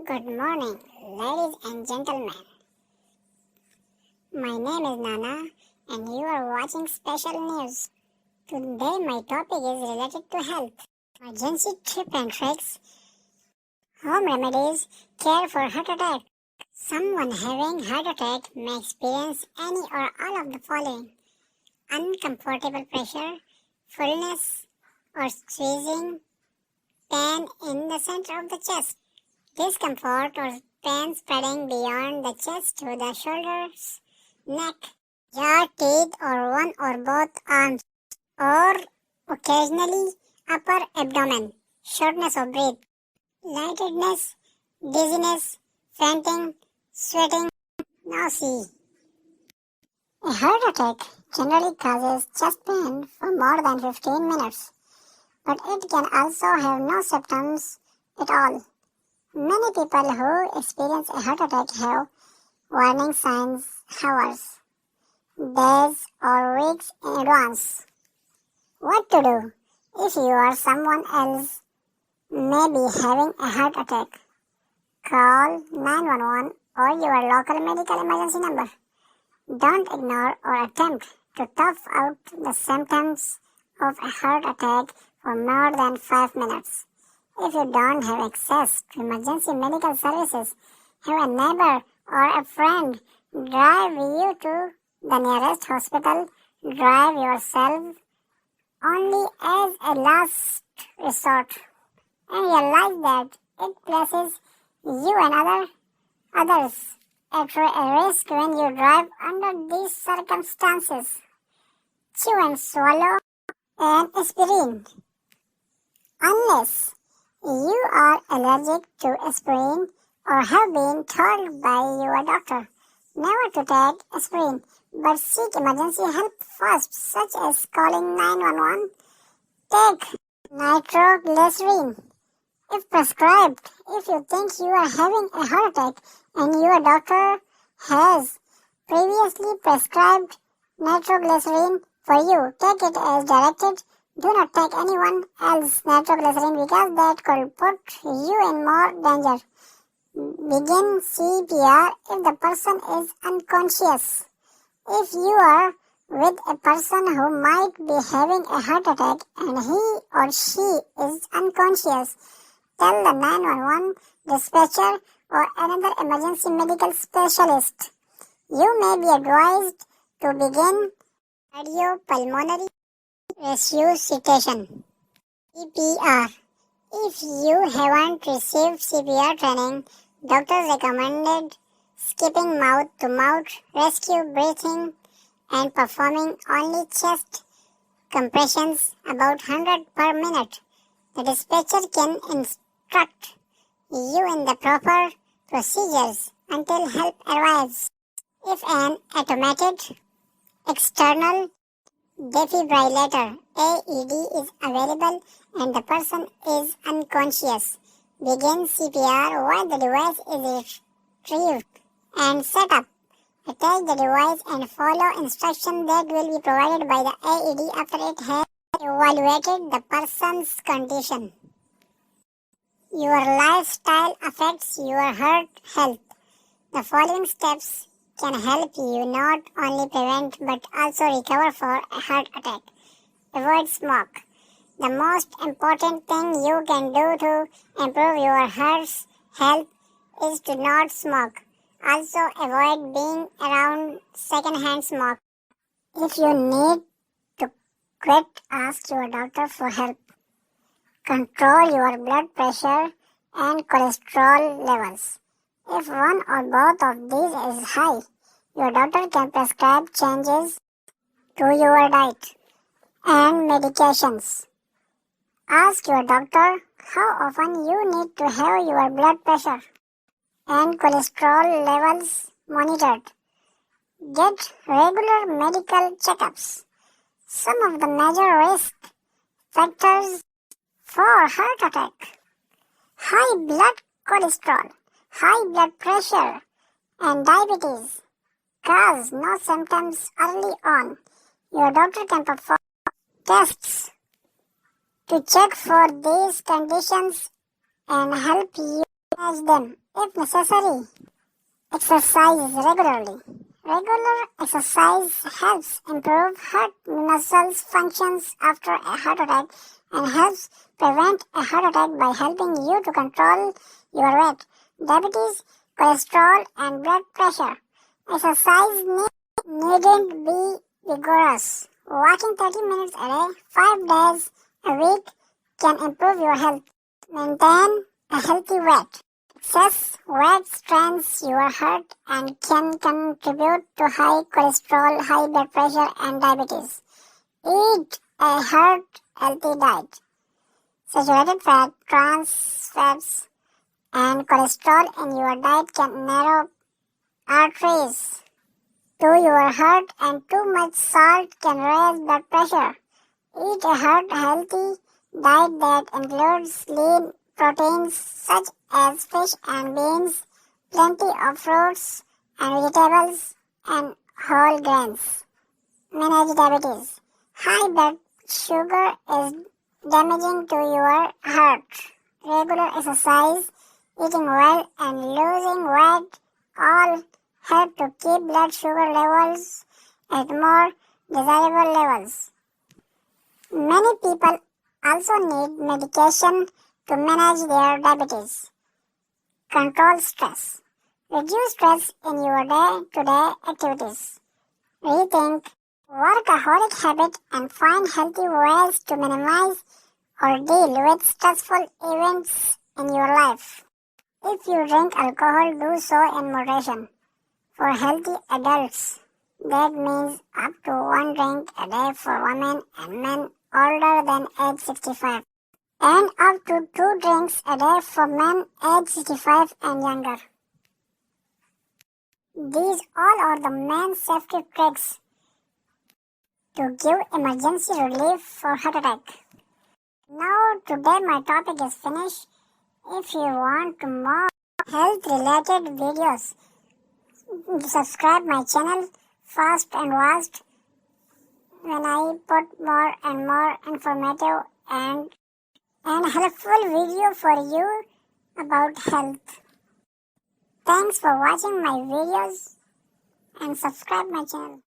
Good morning, ladies and gentlemen. My name is Nana and you are watching Special News. Today my topic is related to health. Emergency tip and tricks, home remedies, care for heart attack. Someone having heart attack may experience any or all of the following: uncomfortable pressure, fullness or squeezing, pain in the center of the chest, discomfort or pain spreading beyond the chest to the shoulders, neck, jaw, teeth, or one or both arms, or occasionally upper abdomen, shortness of breath, lightedness, dizziness, fainting, sweating, nausea. A heart attack generally causes chest pain for more than 15 minutes, but it can also have no symptoms at all. Many people who experience a heart attack have warning signs hours, days, or weeks in advance. What to do if you or someone else may be having a heart attack? Call 911 or your local medical emergency number. Don't ignore or attempt to tough out the symptoms of a heart attack for more than 5 minutes. If you don't have access to emergency medical services, have a neighbor or a friend drive you to the nearest hospital. Drive yourself only as a last resort, and realize that it places you and others at risk when you drive under these circumstances. Chew and swallow an aspirin. Unless you are allergic to aspirin or have been told by your doctor never to take aspirin, but seek emergency help first, such as calling 911. Take nitroglycerin if prescribed. If you think you are having a heart attack and your doctor has previously prescribed nitroglycerin for you, take it as directed. Do not take anyone else's nitroglycerin because that could put you in more danger. Begin CPR if the person is unconscious. If you are with a person who might be having a heart attack and he or she is unconscious, tell the 911 dispatcher or another emergency medical specialist. You may be advised to begin cardiopulmonary resuscitation, CPR. If you haven't received CPR training, doctors recommended skipping mouth-to-mouth rescue breathing and performing only chest compressions about 100 per minute. The dispatcher can instruct you in the proper procedures until help arrives. If an automated external defibrillator AED is available and the person is unconscious, begin CPR while the device is retrieved and set up. Attach the device and follow instructions that will be provided by the AED after it has evaluated the person's condition. Your lifestyle affects your heart health. The following steps can help you not only prevent but also recover for a heart attack. Avoid smoke. The most important thing you can do to improve your heart's health is to not smoke. Also avoid being around secondhand smoke. If you need to quit, ask your doctor for help. Control your blood pressure and cholesterol levels. If one or both of these is high, your doctor can prescribe changes to your diet and medications. Ask your doctor how often you need to have your blood pressure and cholesterol levels monitored. Get regular medical checkups. Some of the major risk factors for heart attack: high blood cholesterol, high blood pressure, and diabetes cause no symptoms early on. Your doctor can perform tests to check for these conditions and help you manage them if necessary. Exercise regularly. Regular exercise helps improve heart muscles functions after a heart attack and helps prevent a heart attack by helping you to control your weight, diabetes, cholesterol, and blood pressure. Exercise needn't be vigorous. Walking 30 minutes a day, 5 days a week can improve your health. Maintain a healthy weight. Excess weight strains your heart and can contribute to high cholesterol, high blood pressure, and diabetes. Eat a healthy diet. Saturated fat, trans fats, and cholesterol in your diet can narrow arteries to your heart, and too much salt can raise blood pressure. Eat a healthy diet that includes lean proteins such as fish and beans, plenty of fruits and vegetables, and whole grains. Manage diabetes. High blood sugar is damaging to your heart. Regular exercise, eating well, and losing weight all help to keep blood sugar levels at more desirable levels. Many people also need medication to manage their diabetes. Control stress. Reduce stress in your day-to-day activities. Rethink workaholic habit and find healthy ways to minimize or deal with stressful events in your life. If you drink alcohol, do so in moderation. For healthy adults, that means up to 1 drink a day for women and men older than age 65, and up to 2 drinks a day for men age 65 and younger. These all are the main safety tricks to give emergency relief for heart attack. Now today my topic is finished. If you want more health related videos, subscribe my channel fast and fast when I put more and more informative and helpful video for you about health. Thanks for watching my videos and subscribe my channel.